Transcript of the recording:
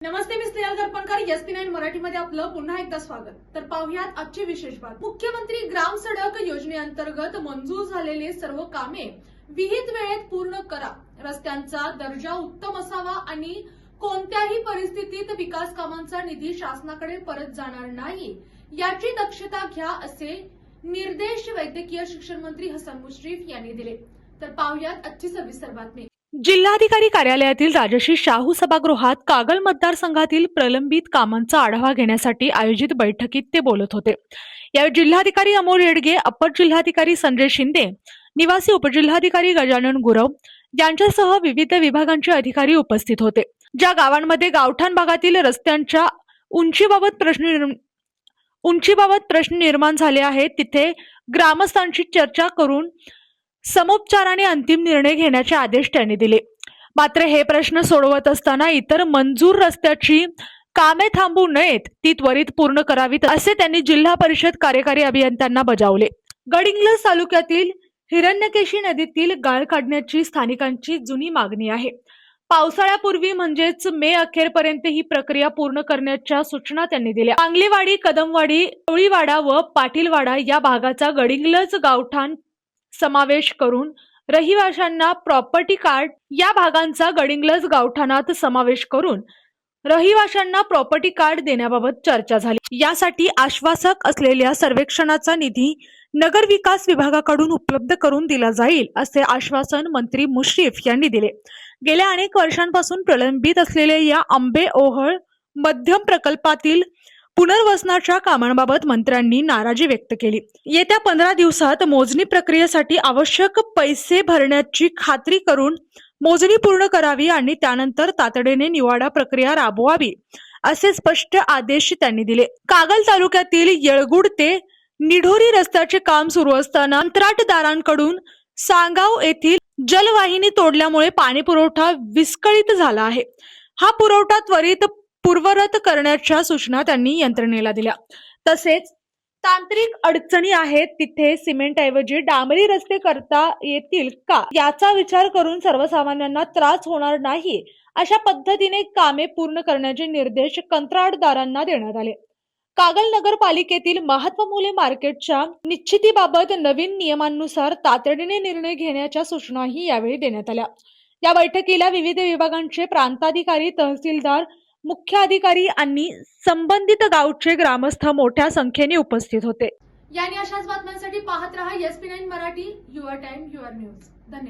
नमस्ते, मी Snehal दर्पणकर. SP9 मराठीमध्ये आपलं पुन्हा एकदा स्वागत. तर पाहुयात आजची विशेष बातमी. मुख्यमंत्री ग्राम सडक योजनेअंतर्गत मंजूर झालेले सर्व कामे विहित वेळेत पूर्ण करा. रस्त्यांचा दर्जा उत्तम असावा आणि कोणत्याही परिस्थितीत विकास कामांचा निधी शासनाकडे परत जाणार नाही याची दक्षता घ्या, असे निर्देश वैद्यकीय शिक्षण मंत्री हसन मुश्रीफ यांनी दिले. तर पाहुयात आजची सविस्तर बातमी. जिल्हाधिकारी कार्यालयातील राजश्री शाहू सभागृहात कागल मतदारसंघातील प्रलंबित कामांचा आढावा घेण्यासाठी आयोजित बैठकीत ते बोलत होते. यावेळी जिल्हाधिकारी अमोल येडगे, अप्पर जिल्हाधिकारी संजय शिंदे, निवासी उपजिल्हाधिकारी गजानन गुरव यांच्यासह विविध विभागांचे अधिकारी उपस्थित होते. ज्या गावांमध्ये गावठाण भागातील रस्त्यांच्या उंचीबाबत प्रश्न निर्माण झाले आहेत, तिथे ग्रामस्थांशी चर्चा करून समोपचाराने अंतिम निर्णय घेण्याचे आदेश त्यांनी दिले. मात्र हे प्रश्न सोडवत असताना इतर मंजूर रस्त्याची कामे थांबू नयेत, ती त्वरित पूर्ण करावीत, असे त्यांनी जिल्हा परिषद कार्यकारी अभियंत्यांना बजावले. गडिंग्लज तालुक्यातील हिरण्यकेशी नदीतील गाळ काढण्याची स्थानिकांची जुनी मागणी आहे. पावसाळ्यापूर्वी म्हणजेच मे अखेरपर्यंत ही प्रक्रिया पूर्ण करण्याच्या सूचना त्यांनी दिल्या. पांगलेवाडी, कदमवाडी, टोळीवाडा व पाटीलवाडा या भागाचा गडिंग्लज गावठाण समावेश करून रहिवाशांना प्रॉपर्टी कार्ड, या भागांचा गडिंग्लज गावठाणात समावेश करून रहिवाशांना प्रॉपर्टी कार्ड देण्याबाबत चर्चा झाली. यासाठी आश्वासक असलेल्या सर्वेक्षणाचा निधी नगर विकास विभागाकडून उपलब्ध करून दिला जाईल, असे आश्वासन मंत्री मुश्रीफ यांनी दिले. गेल्या अनेक वर्षांपासून प्रलंबित असलेल्या या आंबे ओहळ मध्यम प्रकल्पातील पुनर्वसनाच्या कामांबाबत मंत्र्यांनी नाराजी व्यक्त केली. येत्या 15 दिवसात मोजणी प्रक्रियेसाठी आवश्यक पैसे भरण्याची खात्री करून मोजणी पूर्ण करावी आणि त्यानंतर तातडीने निवाडा प्रक्रिया राबवावी, असे स्पष्ट आदेश त्यांनी दिले. कागल तालुक्यातील येळगुड ते निढोरी रस्त्याचे काम सुरू असताना कंत्राटदारांकडून सांगाव येथील जलवाहिनी तोडल्यामुळे पाणी पुरवठा विस्कळीत झाला आहे. हा पुरवठा त्वरित पूर्ववत करण्याच्या सूचना त्यांनी यंत्रणेला दिल्या. तसेच तांत्रिक अडचणी आहेत, तिथे सिमेंटऐवजी डांबरी रस्ते करता येतील का, याचा विचार करून सर्वसामान्यांना त्रास होणार नाही अशा पद्धतीने कामे पूर्ण करण्याचे निर्देश कंत्राटदारांना देण्यात आले. कागल नगरपालिकेतील महात्मा मार्केटच्या निश्चितीबाबत नवीन नियमांनुसार तातडीने निर्णय घेण्याच्या सूचनाही यावेळी देण्यात आल्या. या बैठकीला विविध विभागांचे प्रांताधिकारी, तहसीलदार, मुख्य अधिकारी आणि संबंधित गावचे ग्रामस्थ मोठ्या संख्येने उपस्थित होते. याने अशाच बातम्यांसाठी पाहत रहा SP9 Marathi, your time your news. धन्यवाद.